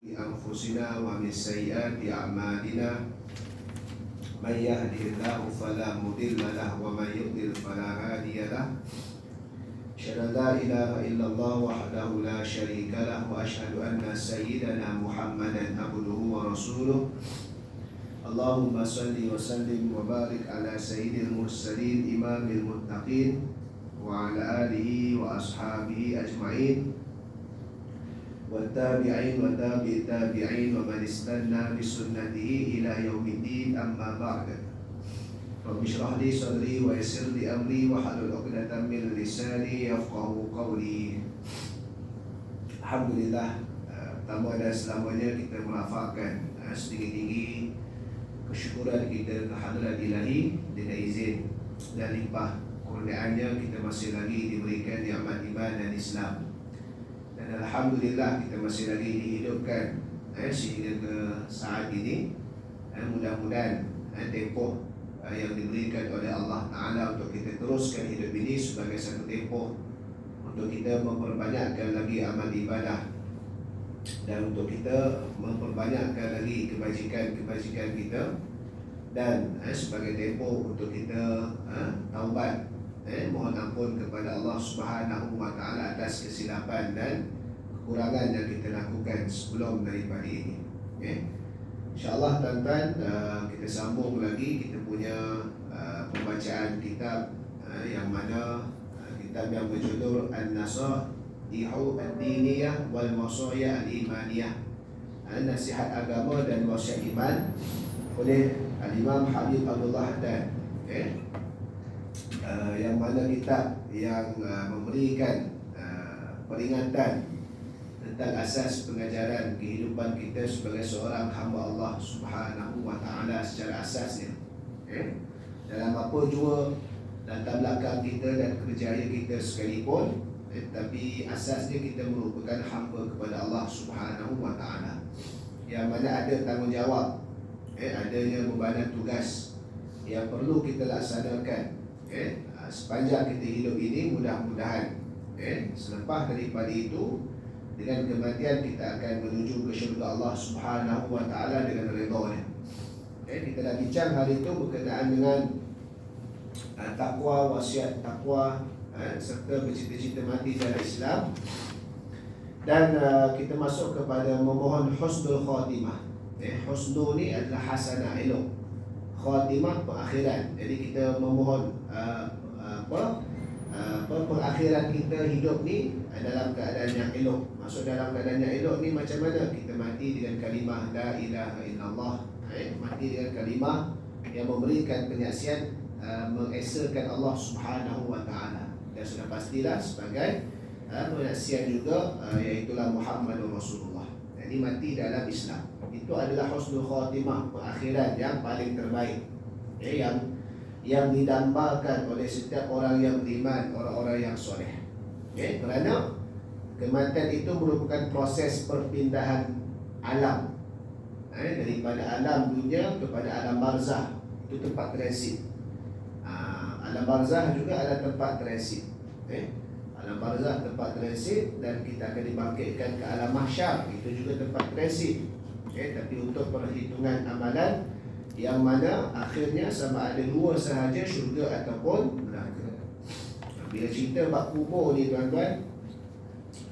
أنفسنا ومن سيئات أعمالنا من يهده الله فلا مضل له ومن يضلل فلا هادي له أشهد أن لا إله إلا الله وحده لا شريك له وأشهد أن سيدنا محمدا عبده ورسوله اللهم صل وسلم وبارك على سيد المرسلين إمام المتقين وعلى آله وأصحابه أجمعين والتابعين وتابع التابعين ومن استنى بسنته إلى يوم الدين. أما بعد رب اشرح لي صدري ويسر لي أمري واحلل عقدة من لساني يفقهوا قولي. Alhamdulillah, pertama dan selamanya kita merafakkan setinggi-tinggi kesyukuran kita ke hadrat Ilahi dengan izin dan limpah kurniaannya kita masih lagi diberikan nikmat iman dan Islam. Dan Alhamdulillah kita masih lagi dihidupkan sehingga ke saat ini. Mudah-mudahan tempoh yang diberikan oleh Allah Ta'ala untuk kita teruskan hidup ini sebagai satu tempoh untuk kita memperbanyakkan lagi amal ibadah dan untuk kita memperbanyakkan lagi kebajikan-kebajikan kita, dan sebagai tempoh untuk kita taubat, mohon ampun kepada Allah Subhanahu wa Ta'ala atas kesilapan dan kekurangan yang kita lakukan sebelum daripada ini. InsyaAllah tuan-tuan, kita sambung lagi kita punya pembacaan kitab yang mana kitab yang berjudul An-Nasaihu Ad-Diniyah wal Wasaya Al-Imaniyah, nasihat agama dan wasiat iman oleh Al-Imam Habib Abdullah Haddad. Yang mana kitab yang memberikan peringatan tentang asas pengajaran kehidupan kita sebagai seorang hamba Allah Subhanahu wa Ta'ala secara asasnya. Dalam apa jua latar belakang kita dan kerjaya kita sekalipun, tapi asasnya kita merupakan hamba kepada Allah Subhanahu wa Ta'ala, yang mana ada tanggungjawab, adanya bebanan tugas yang perlu kita laksanakan sepanjang kita hidup ini. Mudah-mudahan selepas daripada itu, dengan kematian kita akan menuju ke syurga Allah Subhanahu wa Ta'ala dengan redha-Nya. Kita dah bincang hari itu berkenaan dengan takwa, wasiat takwa, serta bercita-cita mati dalam Islam. Dan kita masuk kepada memohon husnul khatimah. Husnul ni adalah hasanah, elok. Khatimah, perakhiran. Jadi kita memohon perakhiran kita hidup ni dalam keadaan yang elok. Maksud dalam keadaan yang elok ni macam mana? Kita mati dengan kalimah la ilaha illallah, mati dengan kalimah yang memberikan penyaksian mengesakan Allah Subhanahu wa Ta'ala, dan sudah pastilah sebagai penyaksian juga iaitulah Muhammadur Rasulullah. Jadi mati dalam Islam itu adalah husnul khatimah, perakhiran yang paling terbaik, yang didambakan oleh setiap orang yang beriman, orang-orang yang soleh. Kerana kematian itu merupakan proses perpindahan alam, daripada alam dunia kepada alam barzah. Itu tempat transit. Alam barzah juga ada tempat transit. Alam barzah tempat transit, dan kita akan dibangkitkan ke alam mahsyar, itu juga tempat transit. Tapi untuk perhitungan amalan yang mana akhirnya sama ada dua sahaja, syurga ataupun neraka. Bila cerita bab kubur ni tuan-tuan,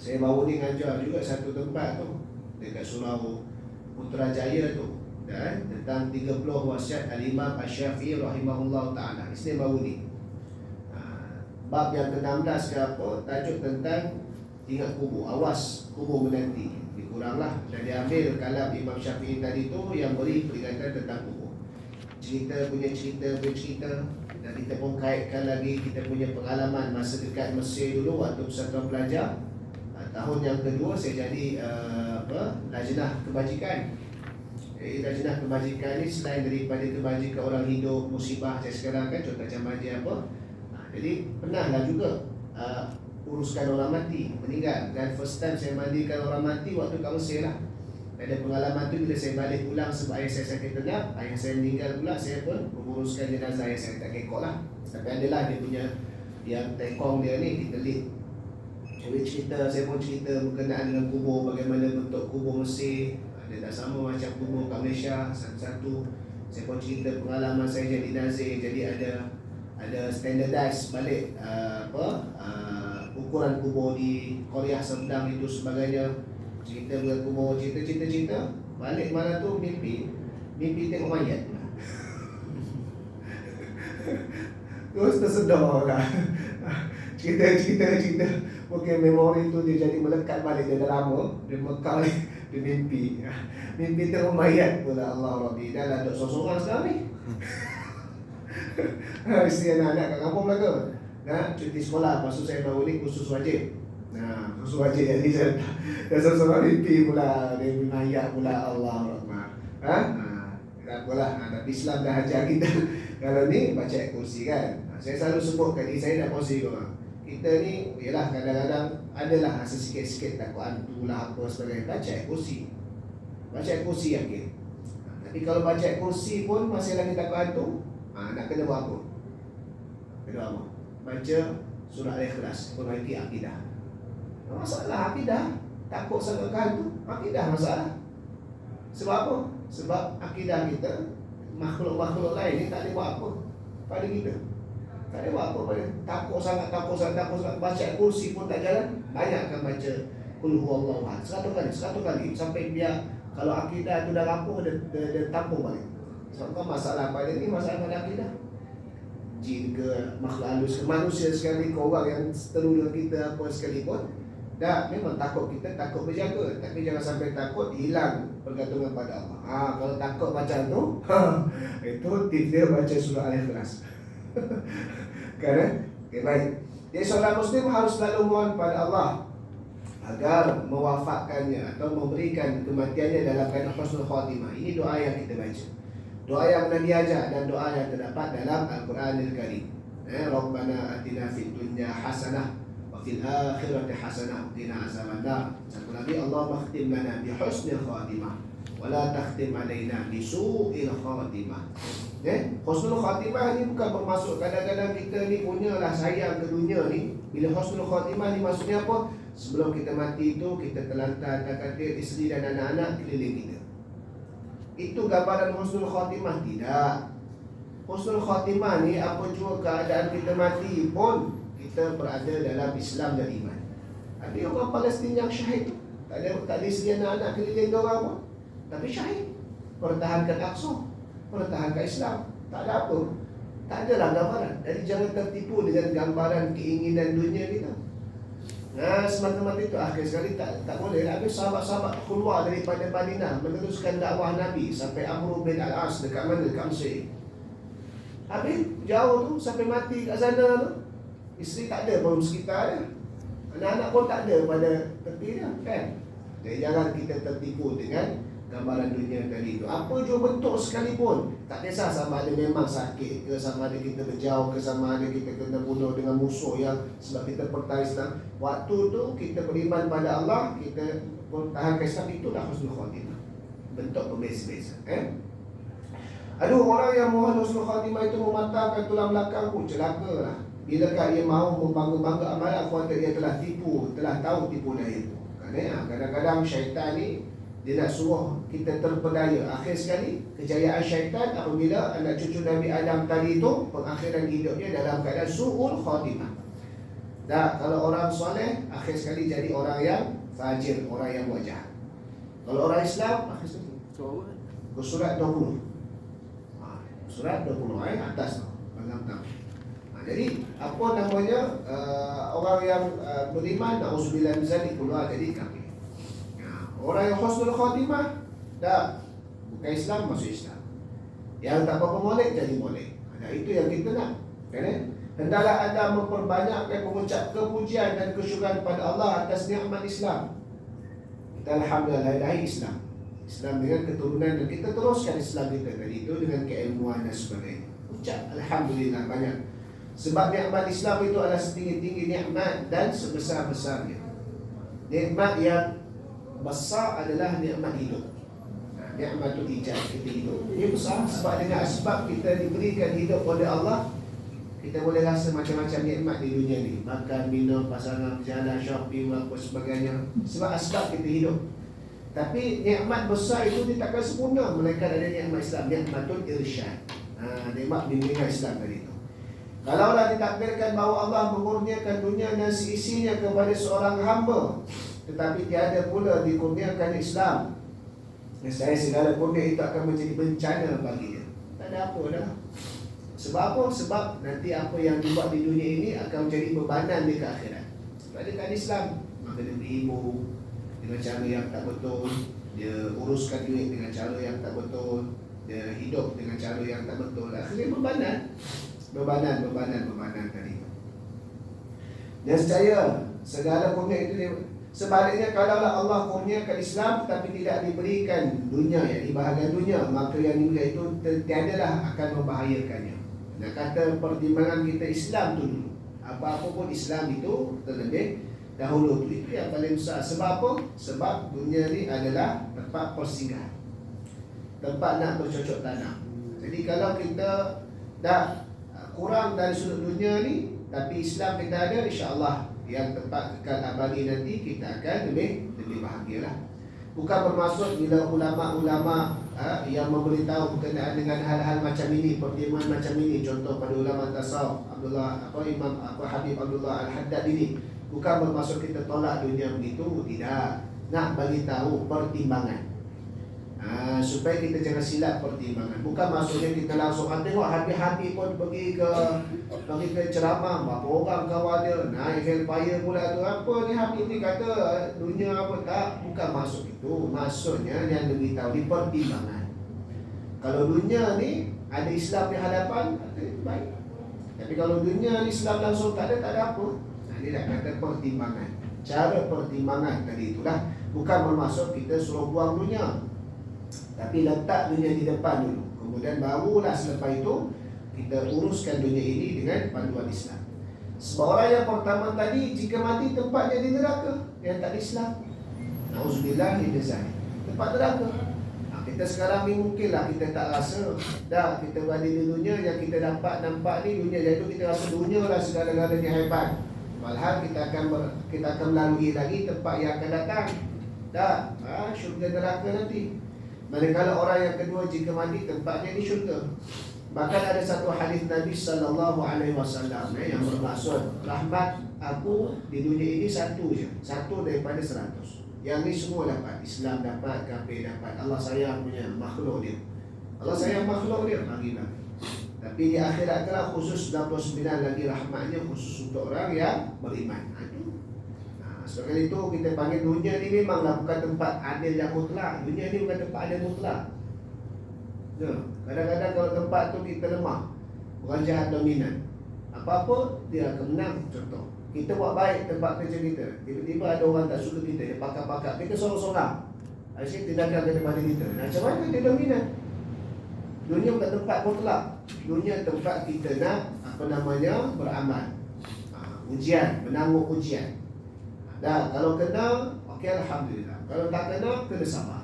saya baru ni ngajar juga satu tempat tu dekat Surau Putrajaya tu, dan tentang 30 wasiat Al-Imam Asy-Syafi'i rahimahullah ta'ala. Isni baru ni bab yang ke-16 ke apa, tajuk tentang ingat kubur, awas kubur menanti. Dikuranglah dan diambil kalam Imam Syafi'i tadi tu yang beri peringatan tentang kubur. Cerita, dan kita pun kaitkan lagi kita punya pengalaman masa dekat Mesir dulu waktu persatuan pelajar. Tahun yang kedua saya jadi lajnah kebajikan. Lajnah kebajikan ni selain daripada kebajikan orang hidup, musibah saya sekarang kan, contoh macam haji apa, jadi pernahlah juga uruskan orang mati, meninggal. Dan first time saya mandikan orang mati waktu kat Mesir lah. Ada pengalaman tu bila saya balik pulang sebab ayah saya sakit tenat, ayah saya meninggal pula, saya pun menguruskan jenazah ayah saya. Tak kekok lah, tapi adalah dia punya yang tekong dia ni, kita lead. Saya pun cerita berkenaan dengan kubur, bagaimana bentuk kubur Mesir. Dia tak sama macam kubur kat Malaysia satu-satu. Saya pun cerita pengalaman saya jadi nazir. Jadi ada standardized balik ukuran kubur di Korea Semedang itu sebagainya. Cerita dengan kubur, cerita balik malam tu mimpi tengok mayat. Terus tersedar lah. Cerita mungkin memori tu dia jadi melekat balik. Dia dah lama, dia mekal, dia mimpi tengok mayat pula. Allah Rabbi, dah lah duduk sorang-sorang sekarang ni. Isteri anak-anak kat kampung belaka. Cuti sekolah, lepas tu saya baru ni khusus wajib. Khusus wajib, jadi saya dah sorang-sorang mimpi pula. Dia mimpi mayat pula. Allah Rabbi. Tak apalah, tapi Islam dah ajar kita. Kalau ni baca ayat kursi kan. Saya selalu sebut kali saya nak kongsi korang. Kita ni, yalah kadang-kadang adalah rasa sikit-sikit takut hantu lah apa sebagainya. Baca ayat kursi. Baca ayat kursi yakin. Tapi kalau baca ayat kursi pun masih lagi takut hantu, nak kena buat apa? Kena apa? Baca surah Al-Ikhlas, perbaiki akidah. Masalah akidah. Takut sangat ke hantu, akidah masalah. Sebab apa? Sebab akidah kita, makhluk-makhluk lain ni tak boleh buat apa pada kita. Tak boleh buat apa pada. Takut sangat baca kursi pun tak jalan. Banyakkan baca Qul huwallahu ahad 100 kali sampai biar kalau akidah tu dah rapuh dia tampung balik. Sebab kan masalah pada ni masalah pada akidah. Jin ke makhluk halus ke manusia sekali ke orang yang seteru dengan kita apa sekalipun, dah memang takut kita, takut berjaga. Tapi jangan sampai takut hilang pergantungan pada Allah. Kalau takut macam tu, itu tips dia baca surah Al-Ikhlas. Kan? Okay, baik. Jadi seorang Muslim harus selalu mohon pada Allah agar mewafakkannya atau memberikan kematiannya dalam keadaan husnul khatimah. Ini doa yang kita baca. Doa yang Nabi ajar dan doa yang terdapat dalam Al-Quranil Karim. Rabbana atina fid dunya hasanah fil akhirati hasanah qina azabannar. Satu lagi, Allahumma khtim lana bi husnil khatimah wa la takhtim alaina bi su'il khatimah. Husnul khatimah ni bukan bermaksud kadang-kadang kita ni punyalah sayang ke dunia ni. Bila husnul khatimah ni maksudnya apa? Sebelum kita mati itu kita terlantar atas katil isteri dan anak-anak keliling kita. Itu gambaran husnul khatimah? Tidak. Husnul khatimah ni apa jua keadaan kita mati pun kita berada dalam Islam dan iman. Ada orang Palestin yang syahid, tak ada isteri anak-anak keliling dia orang pun, tapi syahid. Pertahankan Aqsa, pertahankan Islam. Tak ada apa, tak adalah gambaran. Jadi jangan tertipu dengan gambaran keinginan dunia kita. Semata-mata itu akhir sekali tak boleh. Habis sahabat-sahabat keluar daripada Madinah meneruskan dakwah Nabi sampai Amr bin Al-As dekat mana? Dekat Mesir. Habis jauh tu sampai mati kat sana tu. Isteri tak ada pun sekitar dia. Anak-anak pun tak ada pada tepi dia, kan? Jadi jangan kita tertipu dengan gambaran dunia tadi itu. Apa jua bentuk sekalipun, tak kisah sama ada memang sakit ke, sama ada kita berjauh ke, sama ada kita kena bunuh dengan musuh yang sebab kita pertahan Islam. Waktu tu kita beriman pada Allah, kita pertahankan Islam, itulah husnul khatimah. Bentuk berbeza-beza. Aduh, orang yang mohon husnul khatimah itu mematahkan tulang belakang pun celaka lah. Bilakah ia mahu membangga-bangga amalan, aku kata dia telah tahu tipu daya itu. Kadang-kadang syaitan ni dia nak suruh kita terpedaya. Akhir sekali kejayaan syaitan apabila anak cucu Nabi Adam tadi itu pengakhiran hidupnya dalam keadaan su'ul khatimah. Dan kalau orang soleh akhir sekali jadi orang yang fajir, orang yang buat jahat. Kalau orang Islam akhir sekali surat 20. Surat 20 atas tu. Jadi apa namanya, orang yang beriman na'udzubillah min zalik keluar jadi kafir. Orang yang husnul khatimah dah bukan Islam masuk Islam. Yang tak apa-apa molek jadi molek. Itu yang kita nak. Hendaklah anda memperbanyakkan mengucap kepujian dan kesyukuran kepada Allah atas nikmat Islam. Kita alhamdulillah dari Islam. Islam dengan keturunan, dan kita teruskan Islam kita tadi itu dengan keilmuan dan sebagainya. Ucap alhamdulillah banyak. Sebab nikmat Islam itu adalah setinggi-tinggi nikmat dan sebesar-besarnya. Nikmat yang besar adalah nikmat hidup. Nikmatul ijab, kita hidup. Ini besar sebab dengan sebab kita diberikan hidup oleh Allah, Kita boleh rasa macam-macam nikmat di dunia ni. Makan, minum, pasangan, berjalan, shopping, apa sebagainya. Sebab asbab kita hidup. Tapi nikmat besar itu dia takkan sempurna melainkan ada nikmat Islam, nikmatul irsyad. Nikmat bimbingan Islam tadi itu. Kalaulah ditakdirkan bahawa Allah mengurniakan dunia dan seisinya kepada seorang hamba, tetapi tiada pula dikurniakan Islam, saya segala kurnia itu akan menjadi bencana baginya. Tak ada apa dah. Sebab apa? Sebab nanti apa yang dibuat di dunia ini akan menjadi bebanan di akhirat. Sebab dia tak ada Islam, maka dia beribu dengan cara yang tak betul, dia uruskan duit dengan cara yang tak betul, dia hidup dengan cara yang tak betul. Akhirnya bebanan tadi. Dan saya segala kurnia itu dia. Sebaliknya kalaulah Allah kurniakan Islam tapi tidak diberikan dunia, yang di bahagian dunia, maka yang dunia itu tiadalah akan membahayakannya. Nak kata pertimbangan kita Islam tu dulu. Apa-apa pun Islam itu terlebih dahulu tu. Itu yang paling besar. Sebab apa? Sebab dunia ni adalah tempat persinggahan, tempat nak bercocok tanam. Jadi kalau kita dah kurang dari sudut dunia ni, tapi Islam kita ada, insya-Allah yang tempat kekal abadi nanti kita akan lebih bahagialah. Bukan bermaksud bila ulama-ulama yang memberitahu berkenaan dengan hal-hal macam ini, pertimbangan macam ini, contoh pada ulama tasawuf Imam Habib Abdullah Al-Haddad ini, bukan bermaksud kita tolak dunia begitu, tidak. Nak bagi tahu pertimbangan, supaya kita jangan silap pertimbangan. Bukan maksudnya kita langsung tengok Habib-Habib pun pergi ke ceramah, berapa orang kawan dia, naik hellfire pula tu. Apa ni Habib ni kata dunia apa tak? Bukan maksud itu. Maksudnya yang lebih tahu di pertimbangan. Kalau dunia ni ada Islam di hadapan, baik. Tapi kalau dunia ni Islam langsung tak ada apa. Ini dah kata pertimbangan. Cara pertimbangan tadi itulah. Bukan bermaksud kita suruh buang dunia, tapi letak dunia di depan dulu. Kemudian barulah selepas itu kita uruskan dunia ini dengan panduan Islam. Sebab orang yang pertama tadi, jika mati tempatnya di neraka, yang tak ada Islam. Nauzubillah min dzalik. Tempat neraka. Kita sekarang ni mungkinlah kita tak rasa dah kita berada di dunia, yang kita nampak ni dunia, jadi kita rasa dunia lah segala-galanya hebat. Walhal kita akan melalui lagi tempat yang akan datang. Dah, syurga neraka nanti. Manakala orang yang kedua, jika mati tempatnya di syurga. Bahkan ada satu hadis Nabi SAW yang bermaksud rahmat aku di dunia ini satu je, satu daripada 100. Yang ni semua dapat. Islam dapat, kafir dapat. Allah sayang punya makhluk dia. Allah sayang makhluk dia, bagi-bagi. Tapi di akhirat kelak khusus 99 lagi rahmatnya khusus untuk orang yang beriman. Sebab itu kita panggil dunia ni memanglah bukan tempat adil yang mutlak. Dunia ni bukan tempat adil mutlak. Kadang-kadang kalau tempat tu kita lemah, orang jahat dominan, apa-apa dia akan menang. Contoh, kita buat baik tempat kerja kita, tiba-tiba ada orang tak suka kita, dia pakar-pakar, kita sorang-sorang, asyik tindakan kena pada kita. Macam mana dia dominan? Dunia bukan tempat mutlak. Dunia tempat kita nak beramal, ujian, menanggung ujian. Dah, kalau kena, okey, alhamdulillah. Kalau tak kena, kena sabar.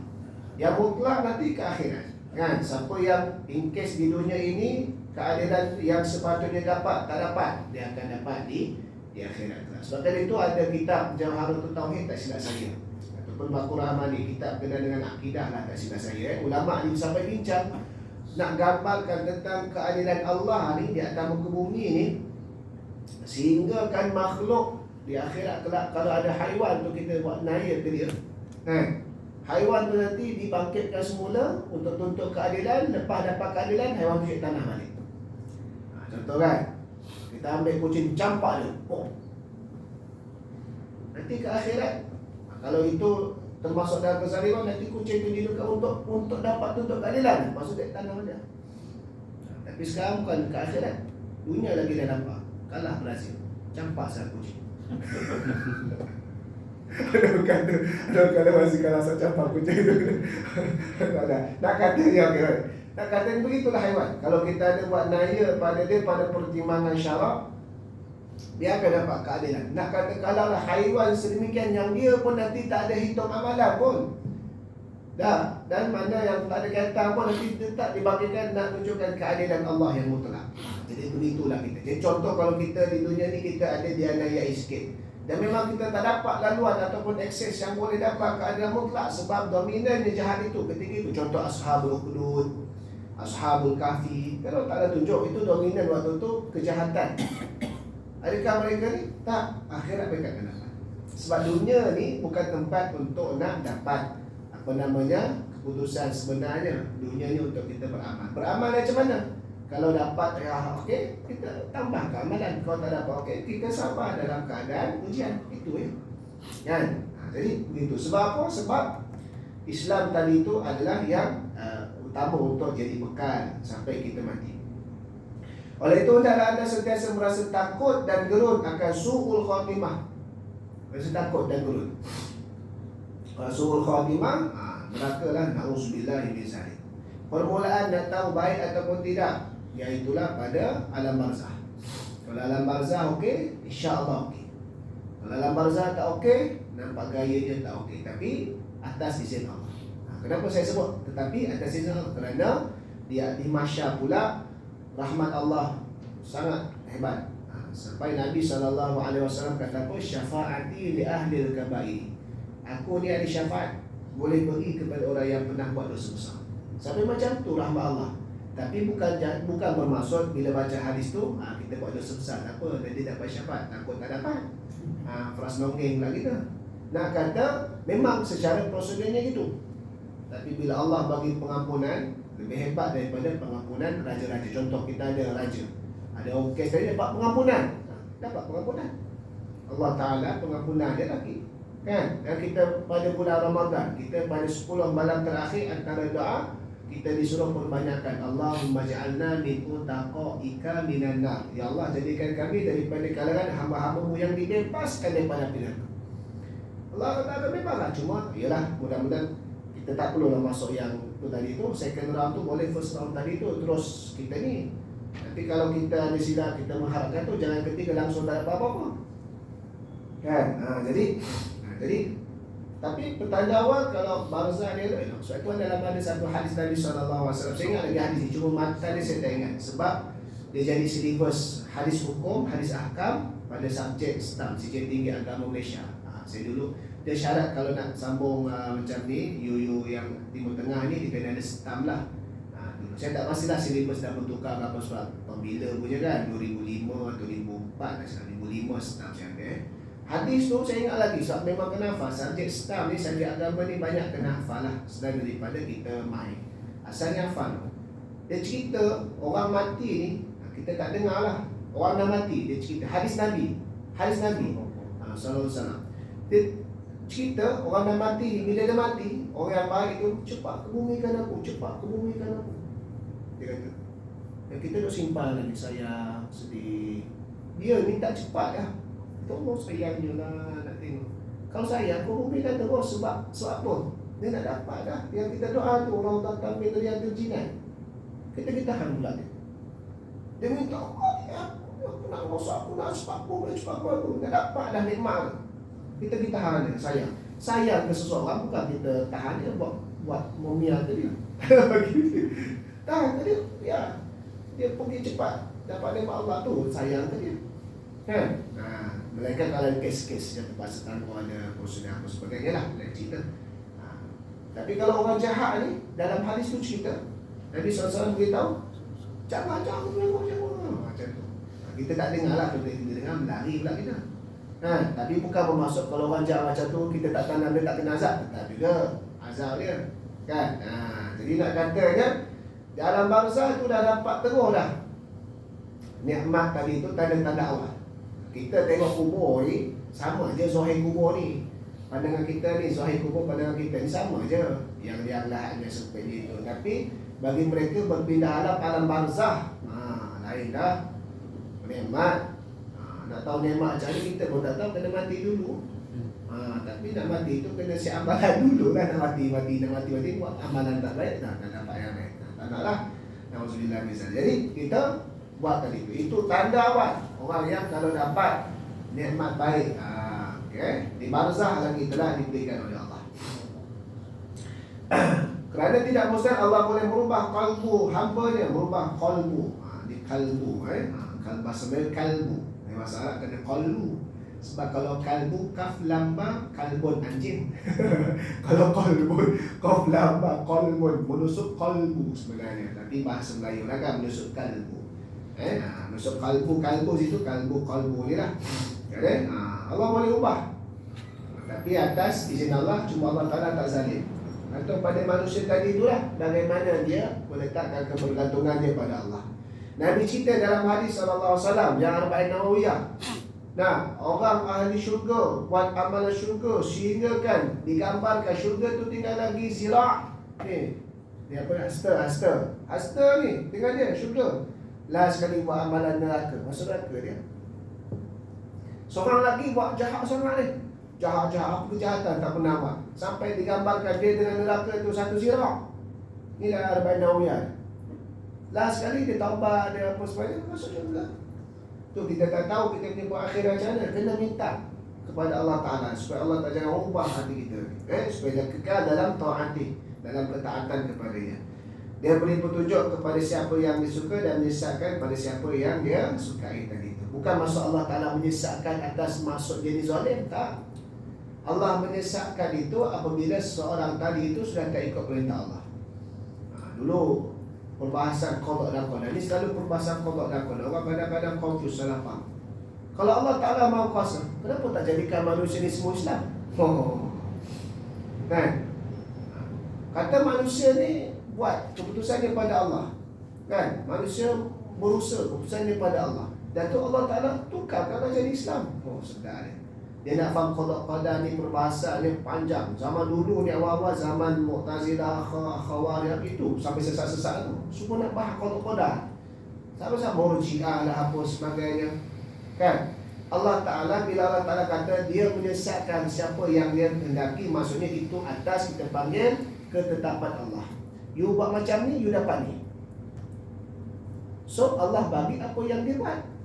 Yang mutlak nanti ke akhirat. Kan? Siapa yang in case di dunia ini keadilan yang sepatutnya dapat, tak dapat, dia akan dapat di akhirat. Sebab itu ada kitab Jawharatul Tauhid, tak silap saya, ataupun Baqarah Amali, kitab kena dengan akidah lah, tak silap saya. Ulama ni sampai bincang nak gambarkan tentang keadilan Allah ni di atas muka bumi ni, sehingga kan makhluk di akhirat kelak kalau ada haiwan tu kita buat naya ke dia. Haiwan tu nanti dibangkitkan semula untuk tuntut keadilan. Lepas dapat keadilan, haiwan tu cek tanah balik. Contoh kan, kita ambil kucing, campak dia, nanti ke akhirat, kalau itu termasuk dalam kezaliman, nanti kucing tu dilukat untuk dapat tuntut keadilan, masuk ke tanah dia. Tapi sekarang bukan ke akhirat, dunia lagi dah nampak, kalah Brazil, campak satu kucing. Ada kata masih kalah campak kucing tu. Nak kata ya, okay. Nak kata begitulah haiwan. Kalau kita ada buat naya pada dia, pada pertimbangan syarak, dia akan dapat keadilan. Nak kata kalau haiwan sedemikian yang dia pun nanti tak ada hitung amalan pun, Dan mana yang tak ada kata apa nanti tetap dibagikan nak tunjukkan keadilan Allah yang mutlak. Jadi begitulah kita. Jadi contoh kalau kita di dunia ni kita ada dianiaya sikit, dan memang kita tak dapat laluan ataupun akses yang boleh dapat keadilan mutlak sebab dominannya jahat itu ketika itu. Contoh Ashabul Ukhdud, Ashabul Kahfi, kalau tak ada tunjuk itu dominan waktu itu kejahatan. Adakah mereka ni? Tak. Akhirat mereka akan dapat. Sebab dunia ni bukan tempat untuk nak dapat keputusan sebenarnya. Dunia ni untuk kita beramal. Beramal macam mana? Kalau dapat okey, kita tambah keamalan. Kalau tak dapat okey, kita sabar dalam keadaan ujian. Itu ya. Kan? Jadi begitu. Sebab apa? Sebab Islam tadi itu adalah yang utama untuk jadi bekal sampai kita mati. Oleh itu hendaklah anda sentiasa merasa takut dan gerun akan su'ul khatimah. Rasa takut dan gerun. Su'ul khatimah, nerakalah, na'udzubillahi min zalik. Permulaan nak tahu baik ataupun tidak, iaitulah pada alam barzah. Kalau alam barzah okey, insya-Allah okey. Kalau alam barzah tak okey, nampak gayanya tak okey, tapi atas izin Allah. Kenapa saya sebut tetapi atas izin Allah? Kerana di mahsyar pula rahmat Allah sangat hebat. Sampai Nabi SAW kata apa? Syafaati li ahli al-kabair. Aku ni ada syafaat, boleh beri kepada orang yang pernah buat dosa besar. Sampai macam tu rahmat Allah. Tapi bukan bermaksud bila baca hadis tu kita buat dosa besar apa nanti dapat syafaat, takut tak dapat. Fras nongeng lah kita. Nak kata memang secara prosedurnya gitu. Tapi bila Allah bagi pengampunan lebih hebat daripada pengampunan raja-raja. Contoh kita ada raja, ada orang kes tadi dapat pengampunan. Dapat pengampunan Allah Ta'ala, pengampunan dia lagi. Kan? Dan kita pada bulan Ramadan, kita pada 10 malam terakhir antara doa kita disuruh perbanyakkan Allahumma ja'alna min utaqaika minan nar. Ya Allah, jadikan kami daripada kalangan hamba-hamba-Mu yang dibebaskan daripada api neraka. Allah kata memanglah, cuma yalah mudah-mudahan kita tak perlulah masuk yang tu tadi tu, second round tu boleh, first round tadi tu terus kita ni. Nanti kalau kita ada silap kita mengharapkan tu jangan ketiga langsung tak ada apa-apa. Kan? Jadi tapi petanda awal kalau barzah dia elok. Sebab itu dalam ada satu hadis Nabi SAW. Saya ingat lagi hadis ni, cuma mata dia saya tak ingat. Sebab dia jadi silibus hadis hukum, hadis ahkam pada subjek STAM, Sijil Tinggi Agama Malaysia. Saya dulu dia syarat kalau nak sambung macam ni, UU yang Timur Tengah ni dia kena ada STAM lah. Dulu saya tak pastilah silibus dah bertukar apa sebab bila punya kan 2005 atau 2004 dah 2005 STAM macam ni. Hadis tu saya ingat lagi sebab memang kena hafal. Subjek STAM ni, subjek agama ni banyak kena hafal lah selain daripada kita main. Asalnya hafal. Dia cerita orang mati ni, kita tak dengar lah. Orang dah mati, dia cerita hadis Nabi sallallahu alaihi wasallam. Dia cerita orang dah mati ni, bila dia mati, orang yang baik tu cepat kebumikan aku, cepat kebumikan aku. Dia kata. Dan kita duk simpan lagi, sayang, sedih. Dia minta cepat dah. Tolong sayangnya lah nak tengok. Kalau sayang, kau mungkin kata sebab apa? Dia nak dapat dah. Yang kita doa tu orang datang dari yang terjinan. Kita tahan pula dia. Dia minta aku nak rosak, aku nak cepat aku. Nak dapat dah nikmat. Kita tahan dia, sayang. Sayang ke seseorang bukan kita tahan dia buat momia tadi. Tahan dia, ya. Dia pergi cepat dapat nikmat Allah tu, sayang ke dia. Kan? Melainkan kalau kes-kes yang terpaksa tanpa ada prosedur apa sebagainya lah, lain cerita. Tapi kalau orang jahat ni, dalam hadis tu cerita Nabi SAW beritahu jangan macam tu. Kita tak dengar lah, kita dengar melari pula kita. Tapi bukan bermaksud kalau orang jahat macam tu kita tak tanam dia tak kena azab, tetap juga azab dia. Kan? Jadi nak katanya dalam bangsa tu dah dapat terus dah nikmat tadi tu, tanda-tanda awal. Kita tengok kubur ni sama je zahir kubur ni. Pandangan kita ni, zahir kubur pandangan kita ni sama je. Yang lahatnya seperti itu. Tapi bagi mereka berpindah alam barzah, lain dah. Nikmat. Nak tahu nikmat macam ni kita pun tak tahu, kena mati dulu. Tapi nak mati tu kena siap amalan dulu lah. Nak mati buat amalan tak baik, tak dapat yang baik. Tak nak lah. Na'udzubillah misalnya. Jadi kita buat tadi tu. Itu tanda awal orang yang kalau dapat nikmat baik. Okay. Di barzah lagi telah diberikan oleh Allah. Kerana tidak mustahil Allah boleh merubah kalbu hamba-Nya, merubah kalbu. Ni kalbu, bahasa Melayu kalbu. Bahasa Arab kena kalbu. Sebab kalau kalbu kaf lamba kalbun anjing. Kalau kalbun kaf lamba kalbun menusuk kalbu sebenarnya. Tapi bahasa Melayu lah kan menusuk kalbu. Menusuk kalbu situ kalbu ni lah. Okay? Allah boleh ubah. Tapi atas izin Allah, cuma Allah Ta'ala tak zalim. Atau pada manusia tadi itulah bagaimana dia meletakkan kebergantungannya pada Allah. Nabi cerita dalam hadis SAW yang Arba'in Nawawiyah. Nah, orang ahli syurga buat amalan syurga sehingga kan digambarkan syurga tu tinggal lagi zira' ni. Dia apa? Hasta ni tinggal dia syurga. Last sekali buat amalan neraka, masuk neraka dia. Seorang lagi buat jahat sangat ni. Jahat-jahat, apa kejahatan tak pernah buat. Sampai digambarkan dia dengan neraka tu satu zira'. Inilah Arba'in Nawawiyah. Last sekali dia taubat, dia apa sebagainya, masuk syurga. Tu kita tak tahu kita punya buat akhir macam mana. Kena minta kepada Allah Ta'ala supaya Allah tak jangan ubah hati kita, supaya kekal dalam taati, dalam ketaatan kepada-Nya. Dia beri petunjuk kepada siapa yang disuka dan menyesatkan pada siapa yang dia sukai tadi itu. Bukan maksud Allah Ta'ala menyesatkan atas maksud jadi zalim, tak. Allah menyesatkan itu apabila seorang tadi itu sudah tak ikut perintah Allah. Dulu perbahasan qada dan qadar. Ini selalu perbahasan qada dan qadar. Orang kadang-kadang confuse, salah faham. Kalau Allah Ta'ala Maha Kuasa, kenapa tak jadikan manusia ni semua Islam? Kan? Kata manusia ni buat keputusannya pada Allah. Kan? Manusia berusaha keputusannya pada Allah. Dan tu Allah Ta'ala tukar kalau jadi Islam. Sedar dia. Dia nak faham qada qadar ni perbahasan yang panjang. Zaman dulu ni awal-awal zaman Mu'tazilah, Khawarij itu sampai sesat-sesat tu. Semua nak bahas qada qadar. Sama-sama Murji'ah lah apa sebagainya. Kan? Allah Ta'ala bila Allah Ta'ala kata dia menyesatkan siapa yang dia hendaki, maksudnya itu atas kita panggil ketetapan Allah. You buat macam ni, you dapat ni. So Allah bagi apa yang dia buat.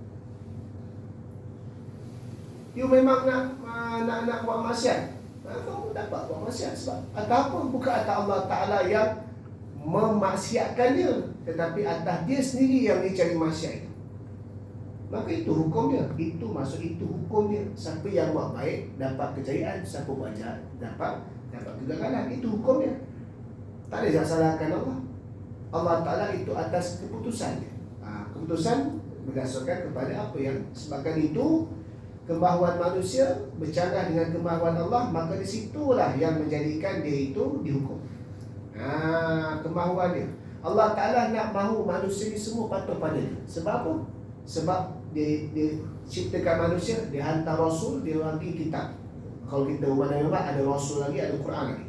You memang nak buat maksiat, kamu dapat buat maksiat. Sebab ataupun bukan atas Allah Ta'ala yang memaksiatkan dia, tetapi atas dia sendiri yang dia cari maksiat itu. Maka itu hukum dia. Itu maksud itu hukum dia. Siapa yang buat baik dapat kejayaan, siapa buat jahat dapat kegagalan. Itu hukum dia. Tak boleh salahkan Allah. Allah Ta'ala itu atas keputusan dia. Keputusan berdasarkan kepada apa yang sebabkan itu kemahuan manusia bercanggah dengan kemahuan Allah, maka disitulah yang menjadikan dia itu dihukum. Kemahuan dia. Allah Ta'ala nak mahu manusia ni semua patuh pada dia. Sebab apa? Sebab dia ciptakan manusia, dia hantar Rasul, dia bagi kitab. Kalau kita umat-umat ada Rasul lagi, ada Quran lagi.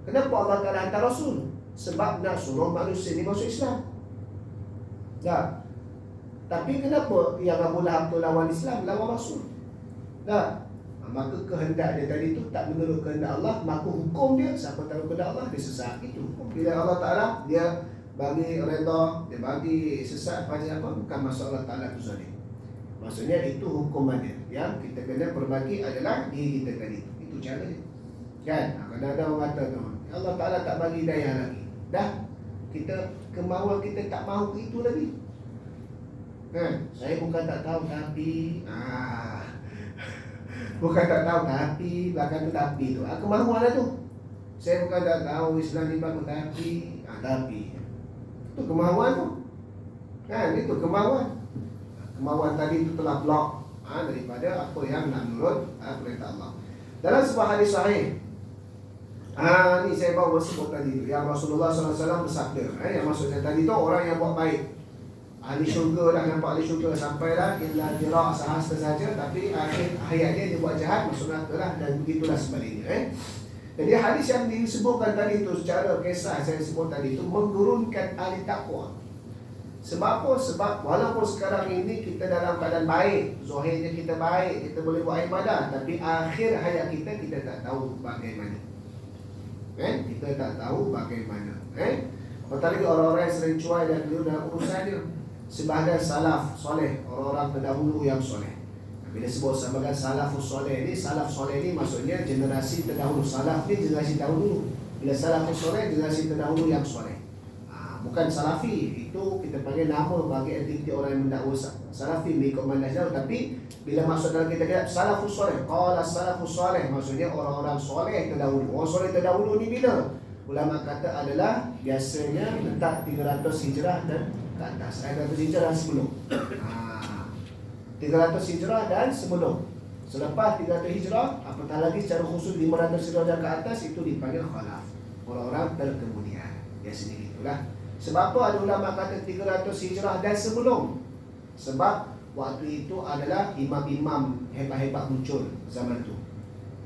Kenapa Allah Ta'ala hantar Rasul? Sebab nak suruh manusia ni masuk Islam. Tak. Tapi kenapa yang Abu Lahab tu lawan Islam, lawan Rasul? Tak. Maka kehendak dia tadi tu tak menurut kehendak Allah, maka hukum dia siapa tahu kehendak Allah dia sesat. Itu hukum. Bila Allah Ta'ala dia bagi redha, dia bagi sesat pada apa, bukan maksud Allah Ta'ala tu zalim. Maksudnya itu hukumannya. Yang kita kena perbagi adalah diri kita tadi. Itu cara dia. Kan? Kadang-kadang orang kata tu, Allah Ta'ala tak bagi daya lagi. Dah kita kemauan kita tak mahu itu lagi. Kan? Saya bukan tak tahu tapi bukan tak tahu tapi belakang tu tapi tu. Kemahuan lah tu. Saya bukan tak tahu Islam ni bagus tapi itu kemahuan tu. Kan? Itu kemahuan. Kemahuan tadi itu telah blok daripada apa yang nak menurut perintah Allah. Dalam sebuah hadis sahih, ni saya bawa sebut tadi tu, yang Rasulullah SAW bersabda, yang maksudnya tadi tu orang yang buat baik, ahli syurga dah, nampak ahli syurga sampailah illa dira' sehasta saja, tapi akhir hayatnya dia buat jahat, masuk neraka lah, dan begitulah sebaliknya. Jadi hadis yang disebutkan tadi itu secara kisah saya sebut tadi itu menurunkan ahli takwa. Sebab apa? Sebab walaupun sekarang ini kita dalam keadaan baik, zahirnya kita baik, kita boleh buat ibadah, tapi akhir hayat kita tak tahu bagaimana. Kita tak tahu bagaimana. Apatah lagi orang-orang yang sering cuai dan keliru dalam urusan dia. Sebahagian salaf soleh, orang-orang terdahulu yang soleh. Bila sebut sebagai salafus soleh ni, salaf soleh ni maksudnya generasi terdahulu. Salaf ni generasi dahulu. Bila salafus soleh, generasi terdahulu yang soleh. Bukan salafi, itu kita panggil nama bagi entiti orang yang mendakwa salafi mengikut manhaj jauh. Tapi bila masuk dalam kitab salafus soleh, qala salafus soleh, maksudnya orang-orang soleh terdahulu. Orang soleh terdahulu ni bila? Ulama kata adalah biasanya letak 300 hijrah dan ke atas. 300 hijrah dan sebelum. 300 hijrah dan sebelum. Selepas 300 hijrah, apatah lagi secara khusus 500 hijrah dan ke atas, itu dipanggil khalaf, orang-orang terkemudian. Biasanya gitulah. Sebab apa ada ulama kata 300 hijrah dan sebelum? Sebab waktu itu adalah imam-imam hebat-hebat muncul zaman itu.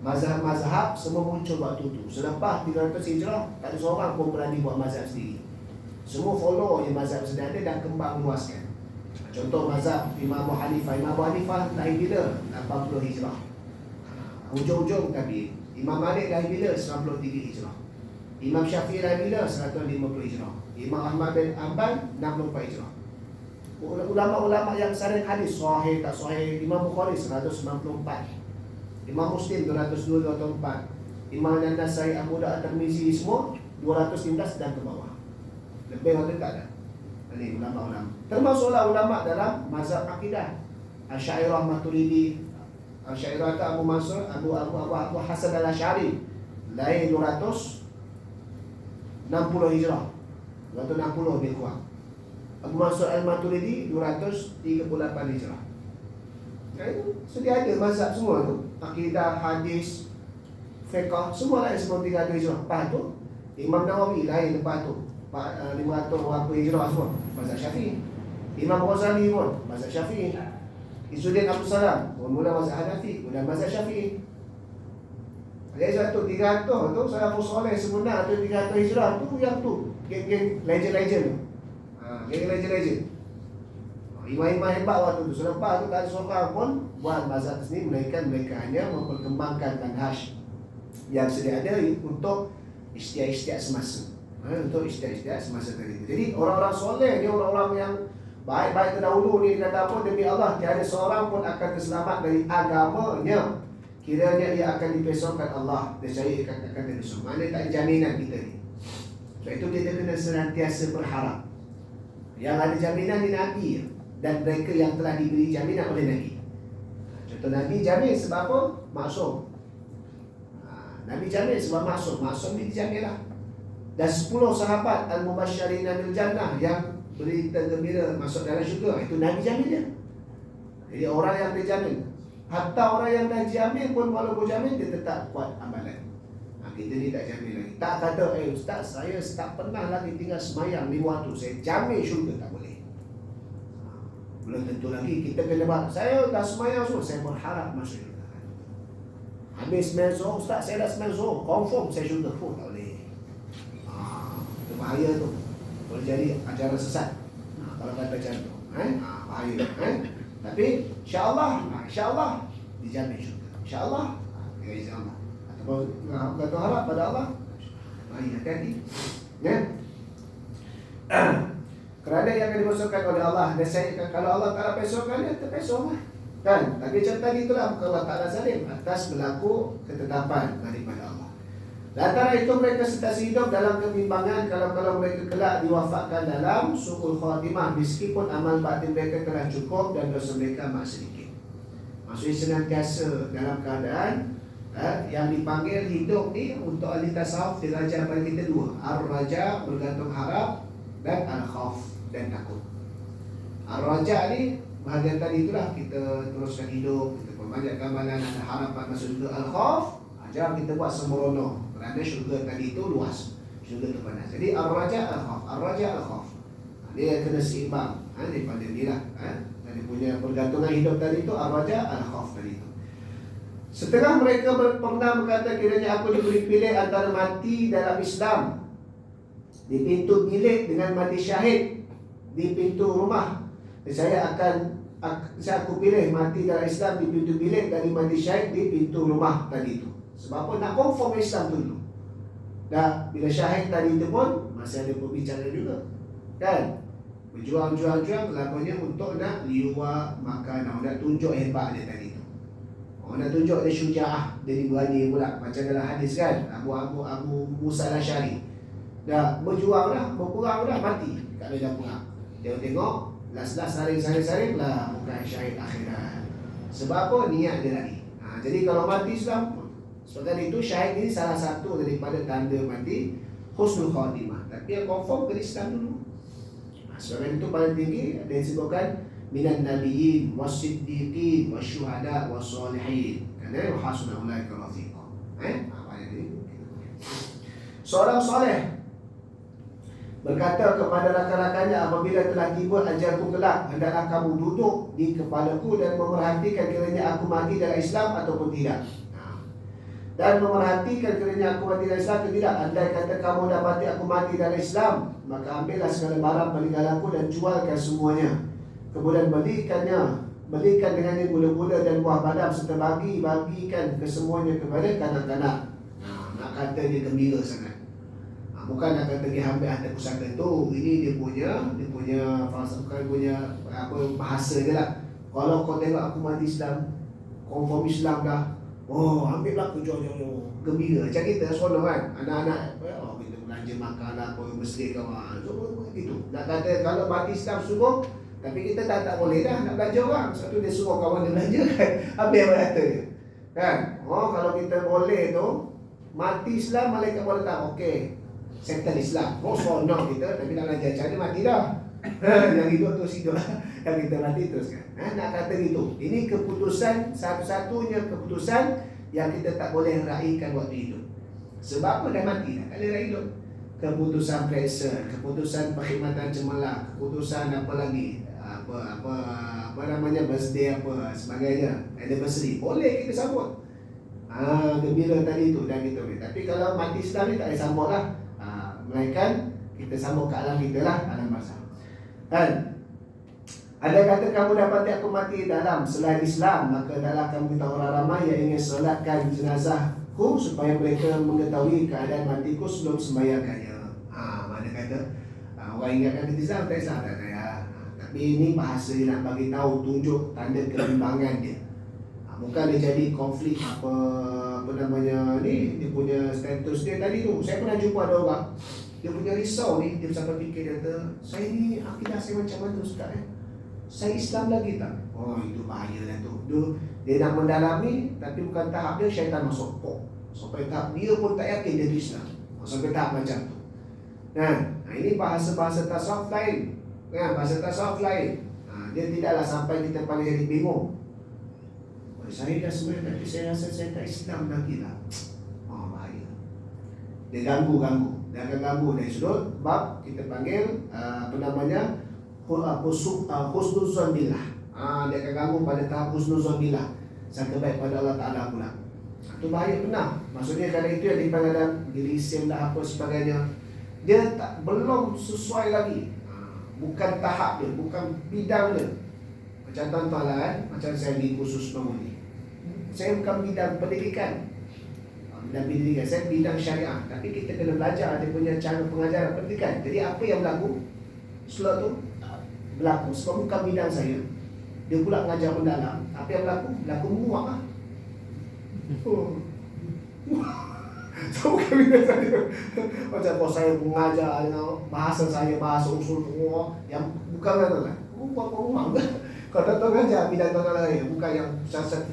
Mazhab-mazhab semua muncul waktu itu. Selepas 300 hijrah, tak ada seorang pun berani buat mazhab sendiri. Semua follow je mazhab sedia dan kembang luaskan. Contoh mazhab Imam Abu Hanifah. Imam Abu Hanifah lahir bila? 80 hijrah. Hujung-hujung tadi. Imam Malik lahir bila? 93 hijrah. Imam Syafi'i lahir bila? 150 hijrah. Imam Ahmad bin Hanbal 64 hijrah. Ulama-ulama yang sering hadis sahih tak sahih, Imam Bukhari 194, Imam Muslim 202, 204, Imam An-Nasai, Abu Dawud, At-Tirmizi semua 215 dan ke bawah. Lebih waktu tak ada. Ini ulama-ulama. Termasuklah ulama dalam mazhab akidah. Asy'ariyah, Maturidi. Asy'ariyah Abu Mansur, Abu Hasan Al-Asy'ari lahir 260 hijrah. 260 lebih kurang. Abu Mansur Al-Maturidi 238 hijrah. Itu sedia ada mazhab semua tu. Akidah, hadis, fiqh, semua lain sebelum 300 hijrah. Lepas tu Imam Nawawi lahir lepas tu 500 berapa hijrah semua, mazhab Syafi'i. Imam Ghazali pun mazhab Syafi'i. Izzuddin Abdul Salam mula mazhab Hanafi, mula mazhab Syafi'i. Jadi satu 300 tu salafus soleh sebenar tu 300 hijrah tu yang tu geng-geng legend-legend. Geng legend-legend. Imam-imam hebat waktu tu. Selepas tu tak ada seorang pun buat mazhab sendiri, melainkan mereka hanya memperkembangkan manhaj yang sedia ada untuk istiad-istiad semasa. Untuk istiad-istiad semasa tadi. Jadi orang-orang soleh ni, orang-orang yang baik-baik terdahulu ni, kata apa, demi Allah tiada seorang pun akan terselamat dari agamanya kiranya ia akan dipesongkan Allah dan saya akan terusung. Mana tak jaminan kita ni. Sebab itu kita kena senantiasa berharap. Yang ada jaminan di Nabi dan mereka yang telah diberi jaminan oleh Nabi. Contoh Nabi jamin sebab apa? Maksum. Nabi jamin sebab maksum. Maksum ni dijaminlah. Dan 10 sahabat Al-Mubasysyirin bil Jannah yang berita gembira masuk dalam syurga, itu Nabi jamin dia. Jadi orang yang dijamin. Hatta orang yang dah jamin pun walaupun jamin, dia tetap kuat amalan. Kita ni tak jamin lagi. Tak kata, ustaz saya tak pernah lagi tinggal semayang 5 waktu, saya jamin syurga, tak boleh. Belum tentu lagi. Kita kena buat, saya dah semayang semua, saya berharap masuk syurga. Habis semayang zuhur, ustaz saya dah semayang zuhur, confirm saya syurga. Tak boleh. Itu bahaya tu. Boleh jadi ajaran sesat. Kalau kata macam tu, bahaya. Tapi insya-Allah dijamin syurga. Insya-Allah, dengan izin Allah. Kata harap pada Allah. Mari hati-hati. Ya. Kerana yang akan dimasukkan oleh Allah, dan saya kalau Allah Taala pesongkan dia, terpesonglah. Kan? Tapi macam tadi itulah, bukan Allah Taala zalim atas berlaku ketetapan daripada Allah. Lantaran itu mereka sentiasa hidup dalam kebimbangan kalau mereka kelak diwafatkan dalam su'ul khatimah, meskipun amal batin mereka telah cukup dan dosa mereka amat sedikit. Maksudnya senantiasa dalam keadaan yang dipanggil hidup ni untuk ahli tasawuf diraja pada kita dua. Ar-raja, bergantung harap, dan al-khawf, dan takut. Ar-raja ni bahagian tadi itulah, kita teruskan hidup, kita perbanyakkan amalan, ada harapan masuk syurga. Al-khawf, jangan kita buat sembrono, kerana syurga tadi itu luas, syurga itu panas. Jadi ar-raja al-khawf, ar-raja al-khawf, dia kena seimbang daripada ni lah. Dia punya pergantungan hidup tadi itu ar-raja al-khawf tadi itu. Setengah mereka pernah berkata, kiranya aku diberi pilih antara mati dalam Islam di pintu bilik dengan mati syahid di pintu rumah, saya aku pilih mati dalam Islam di pintu bilik dari mati syahid di pintu rumah tadi itu. Sebab apa? Nak konform Islam dulu. Dah bila syahid tadi itu pun masih ada perbicaraan juga, kan? Berjuang-juang lakonnya untuk nak liwa makanan, nak tunjuk hebat dia tadi itu. Nak tunjuk dia syuja'ah, dia berani pula. Macam dalam hadis kan, Abu Musa al-Asy'ari dah berjuang dah, berperang dah, mati kat medan perang. Dia tengok last saring lah, bukan syahid akhirat. Sebab apa? Niat dia lagi. Jadi kalau mati Islam, seperti itu syahid ini salah satu daripada tanda mati husnul khatimah. Tapi yang confirm ke Islam dulu. Sebab itu paling tinggi ada yang disebutkan minan nabiyyin wasiddiqin wasyuhada wassalihin. Kerana hasuna ulaika rafiqa. Apa ini? Seorang soleh berkata kepada rakan-rakannya, apabila telah tiba ajalku kelak, hendaklah kamu duduk di kepalaku dan memerhatikan kiranya aku mati dalam Islam ataupun tidak. Dan memerhatikan kiranya aku mati dalam Islam atau tidak. Andai kata kamu dapati aku mati dalam Islam, maka ambillah segala barang peninggalanku dan jualkan semuanya. Kemudian belikan dengannya gula-gula dan buah badam, serta bagikan kesemuanya kepada kanak-kanak. Nak kata dia gembira sangat. Bukan nak kata dia ambil harta pusaka tu. Ini dia punya falsafah, punya bahasa dia lah. Kalau kau tengok aku mati Islam, confirm Islam dah, ambil lah aku jual gembira. Macam kita seronok kan. Anak-anak kita belanja makan lah, mesri kawan. So gitu. Nak kata kalau mati Islam suruh, tapi kita tak boleh dah nak belanja orang. Satu dia suruh kawan dia belanja kan, habis apa kata dia kan. Kalau kita boleh tu mati Islam, malaikat boleh tak okey, sektor Islam. Seronok kita, tapi nak belanja cara mati dah. Yang hidup tu hidup, yang kita mati terus kan. Nak kata gitu. Ini keputusan, satu-satunya keputusan yang kita tak boleh raihkan waktu hidup. Sebab apa? Dah mati dah, tak boleh raih hidup. Keputusan pressure, keputusan perkhidmatan cemerlang, keputusan apa lagi, apa namanya, birthday apa sebagainya, anniversary, boleh kita sambut. Gembira tadi tu dan gitu. Tapi kalau mati Islam ni tak boleh sambut lah. Melainkan kita sambut ke alam kita lah, alam barzakh. Dan ada kata kamu dapati aku mati dalam selain Islam, maka adalah kamu kita orang ramai yang ingin solatkan jenazahku supaya mereka mengetahui keadaan matiku sebelum sembahyangkannya. Mana kata orang ingatkan kita Islam, tak Islam, tak ya. Tapi ini bahasa dia nak bagi tahu, tunjuk tanda kebimbangan dia. Bukan dia jadi konflik apa namanya ni, dia punya status dia tadi tu. Saya pernah jumpa ada orang, dia punya risau ni, dia sampai fikir, dia kata, saya ni akidah saya macam mana Ustaz saya Islam lagi tak? Itu bahaya lah tu. Dia nak mendalami, tapi bukan tahap dia, syaitan masuk sampai tahap dia pun tak yakin dia Islam. Sampai tahap macam tu. Ini bahasa-bahasa tasawuf lain. Bahasa tasawuf lain. Dia tidaklah sampai kita paling jadi bingung. Saya dah sembahyang, tapi saya rasa saya tak Islam lagi lah. Bahaya. Dia ganggu. Dia akan ganggu dari sudut bab kita panggil husnul zon billah. Dia akan ganggu pada tahap husnul zon billah, sangka baik pada Allah Ta'ala pula. Itu bahaya benar. Maksudnya kadang itu yang dipanggil dalam gilisim lah apa sebagainya, dia belum sesuai lagi. Bukan tahap dia, bukan bidang dia. Macam tuan-tuan lah kan, macam saya di khusus pengundi, saya bukan bidang pendidikan, saya bidang syariah. Tapi kita kena belajar dia punya cara pengajaran pendidikan. Jadi apa yang berlaku, slot tu berlaku sebab bukan bidang saya. Dia pula mengajar mendalam. Apa yang berlaku menguap lah. So bukan bidang saya. Macam kalau saya mengajar bahasa saya, bahasa usul yang bukan kata lah, menguap kan. Kalau tak tahu mengajar bidang tuan-tuan lain, bukan yang satu.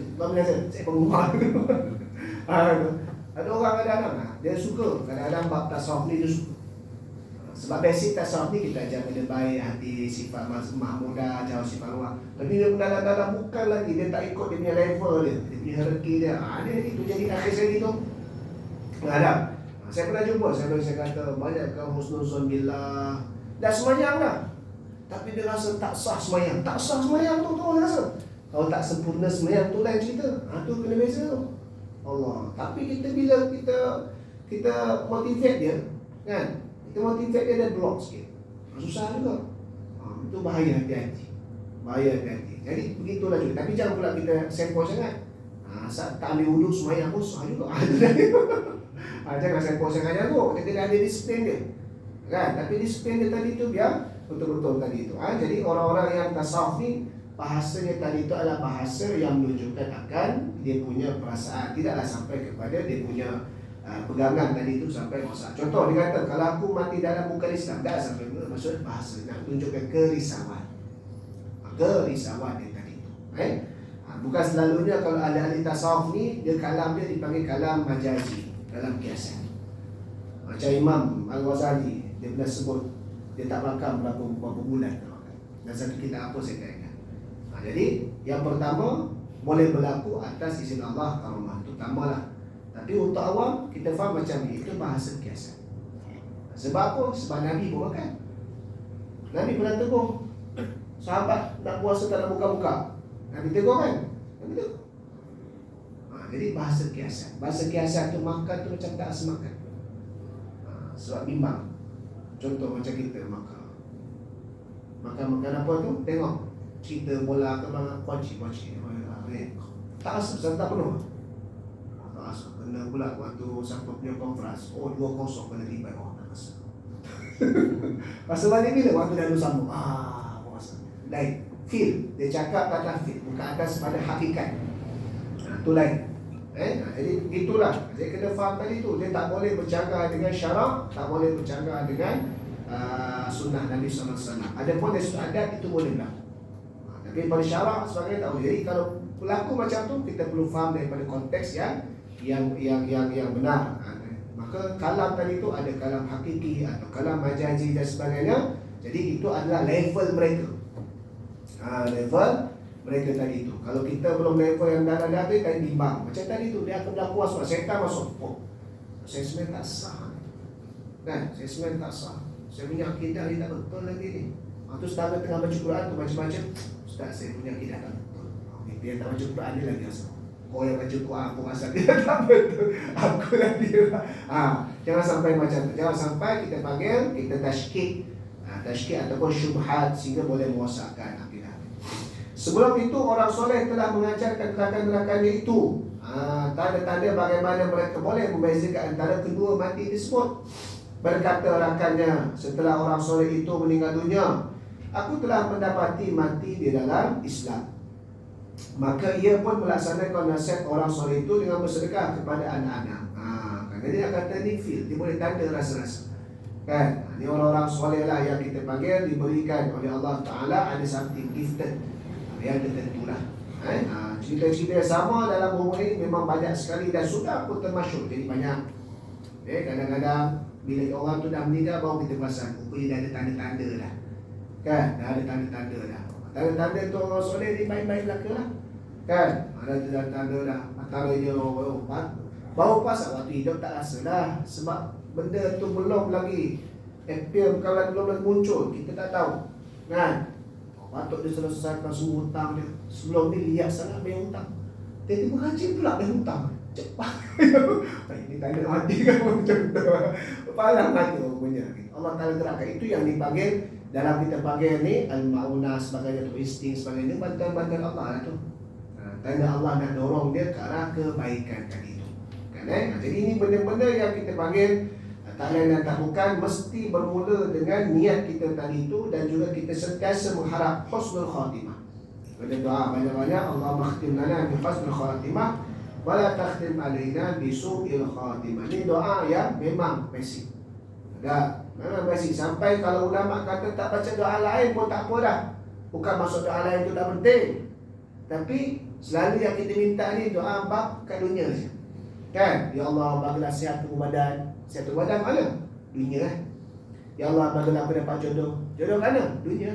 Saya menguap. Ada orang kadang-kadang dia suka, kadang-kadang bab tasawuf ni dia suka. Sebab basic tasawuf ni kita ajar benda baik, hati, sifat mahmudah, jauh sifat luar. Tapi dia dalam bukan lagi, dia tak ikut dia punya level dia punya hierarki dia. Dia itu jadi akhir saya gitu. Menghadap. Saya pernah jumpa, saya kata banyak kau husnul zon billah, dah semayang dah, tapi dia rasa tak sah semayang. Tak sah semayang tu dia rasa. Kalau tak sempurna semayang tu lain cerita. Tu kena beza tu. Allah. Tapi kita bila kita motivate dia, kan? Kita motivate dia dan block sikit. Susah juga. Itu bahaya hati-hati. Jadi begitulah juga. Tapi jangan pula kita sempoi sangat. Tak ambil wuduk semayang pun susah juga. Jangan sempoi sangat tu. Kita ada disiplin dia. Kan? Tapi disiplin dia tadi tu biar betul-betul tadi tu. Jadi orang-orang yang tasawuf ni bahasanya tadi itu adalah bahasa yang menunjukkan akan dia punya perasaan, tidaklah sampai kepada dia punya pegangan tadi itu sampai rosak. Contoh dia kata kalau aku mati dalam muka Islam, tak sampai maksud bahasa nak tunjukkan kerisauan. Kerisauan dia tadi itu. Bukan selalunya kalau ada ahli tasawuf ni dia kalam dia dipanggil kalam majazi dalam kiasan. Macam Imam Al-Ghazali dia pernah sebut dia tak makan berapa bulan. Dan satu kita apa saya tak ingat. Jadi yang pertama boleh berlaku atas izin Allah karamah, itu utamalah. Tapi untuk awam kita faham macam ni, itu bahasa kiasan. Sebab apa? Sebab Nabi pun makan. Nabi pernah tegur sahabat nak puasa tak nak buka-buka. Nabi tegur kan? Nabi tegur. Jadi bahasa kiasan. Bahasa kiasan tu makan tu macam tak semakan. Sebab bimbang. Contoh macam kita makan apa tu? Tengok cerita bola kemana kunci. Tak asal tak penuh. Tak asal kena pula waktu siapa punya konferans. 2-0 kena tiba. Tak asal. Masa balik bila waktu dah sambung. Puasa. Lain. Feel. Dia cakap kata feel, bukan atas pada hakikat. Tu lain. Jadi itulah. Dia kena faham tadi tu. Dia tak boleh bercanggah dengan syarak, tak boleh bercanggah dengan sunnah Nabi SAW. Adapun dari sudut adat itu boleh berlaku. Tapi pada syarak sebagainya tak boleh. Jadi kalau berlaku macam tu, kita perlu faham daripada konteks yang benar. Maka kalam tadi tu ada kalam hakiki atau kalam majazi dan sebagainya. Jadi itu adalah level mereka. Level mereka tadi tu. Kalau kita belum level yang dah tadi bimbang. Macam tadi tu dia akan berlaku waswas. Syaitan masuk. Saya sebenarnya tak sah. Kan? Saya sebenarnya tak sah. Saya punya akidah ni tak betul lagi ni. Tu sedangkan tengah baca Quran tu macam-macam. Ustaz, saya punya akidah tak betul. Dia tak baca Quran dia lagi asal. Kau yang baca Quran aku rasa dia tak betul. Aku lah dia. Jangan sampai macam tu. Jangan sampai kita panggil, kita tashkik ataupun syubhat sehingga boleh merosakkan akidah. Sebelum itu orang soleh telah mengajarkan gerakan-gerakannya itu. Tanda-tanda bagaimana mereka boleh membezakan antara kedua mati tersebut. Berkata rakannya setelah orang soleh itu meninggal dunia, aku telah mendapati mati di dalam Islam. Maka ia pun melaksanakan nasihat orang soleh itu dengan bersedekah kepada anak-anak. Kerana dia kata ni feel, dia boleh tanda rasa-rasa. Kan? Ini orang-orang soleh lah yang kita panggil, diberikan oleh Allah Ta'ala ada something gifted yang tertentu lah. Cerita-cerita yang sama dalam umur ini memang banyak sekali dan sudah pun termasyhur jadi banyak. Kadang-kadang bila orang tu dah meninggal baru kita perasan rupanya dah ada tanda-tanda dah. Kan? Dah ada tanda-tanda dah. Tanda-tanda tu orang soleh ni baik-baik belaka lah. Kan? Ada tanda-tanda dah. Antaranya baru pasal waktu hidup tak rasa dah. Sebab benda tu belum lagi appear, kalau belum lagi muncul, kita tak tahu. Kan? Patut dia selesaikan semua hutang dia. Sebelum ni lihat sangat bayar hutang. Tiba-tiba rajin pula bayar hutang. Cepat. Ini tanda mati kan macam tu. Palang mati punya. Allah Ta'ala gerakkan. Itu yang dipanggil dalam kita panggil ni al-ma'unah sebagainya tu, insting sebagainya, bantuan-bantuan Allah lah tu. Tanda Allah nak dorong dia ke arah kebaikan tadi tu. Kan? Jadi ini benda-benda yang kita panggil tak lain dan tak bukan mesti bermula dengan niat kita tadi itu dan juga kita sentiasa mengharap husnul khatimah. Pada doa banyak-banyak, Allah makhtim lana bi husnul khatimah wa la takhtim alaina bi su'il khatimah. Ini doa yang memang basic. Memang basic. Sampai kalau ulama kata tak baca doa lain pun tak apa dah. Bukan maksud doa lain itu tak penting. Tapi selalu yang kita minta ni doa bab kat dunia saja. Kan? Ya Allah bagilah sihat tubuh badan. Sihat tubuh badan mana? Dunia. Ya Allah bagilah aku dapat jodoh. Jodoh mana? Dunia.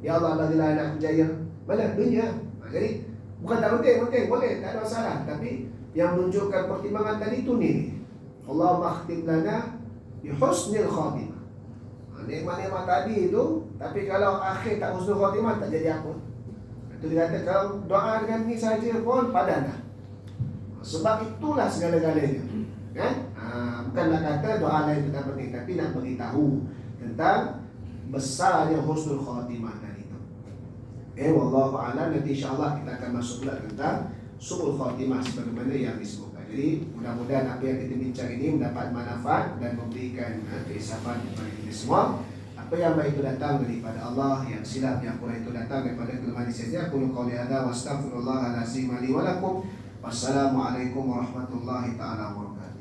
Ya Allah bagilah anak berjaya. Mana? Dunia. Jadi bukan tak penting, boleh, tak ada masalah. Tapi yang menunjukkan pertimbangan tadi tu ni. Allah makhtim lana bi husnil khatimah. Nikmat-nikmat tadi tu, tapi kalau akhir tak husnul khatimah tak jadi apa. Itu dia kata kalau doa dengan ni saja pun padan dah. Sebab itulah segala-galanya. Kan? Bukan nak kata doa lain itu tak penting, tapi nak beritahu tentang besarnya husnul khatimah tadi itu. Wallahu a'lam. Nanti insya-Allah kita akan masuk pula tentang su'ul khatimah sebagaimana yang disebutkan. Jadi mudah-mudahan apa yang kita bincang ini mendapat manfaat dan memberikan keinsafan kepada kita semua. Apa yang baik itu datang daripada Allah, yang silap yang kurang itu datang daripada kelemahan saya. Qul qouli hadza wa astaghfirullahalazim li wa lakum. Wassalamualaikum warahmatullahi taala wabarakatuh.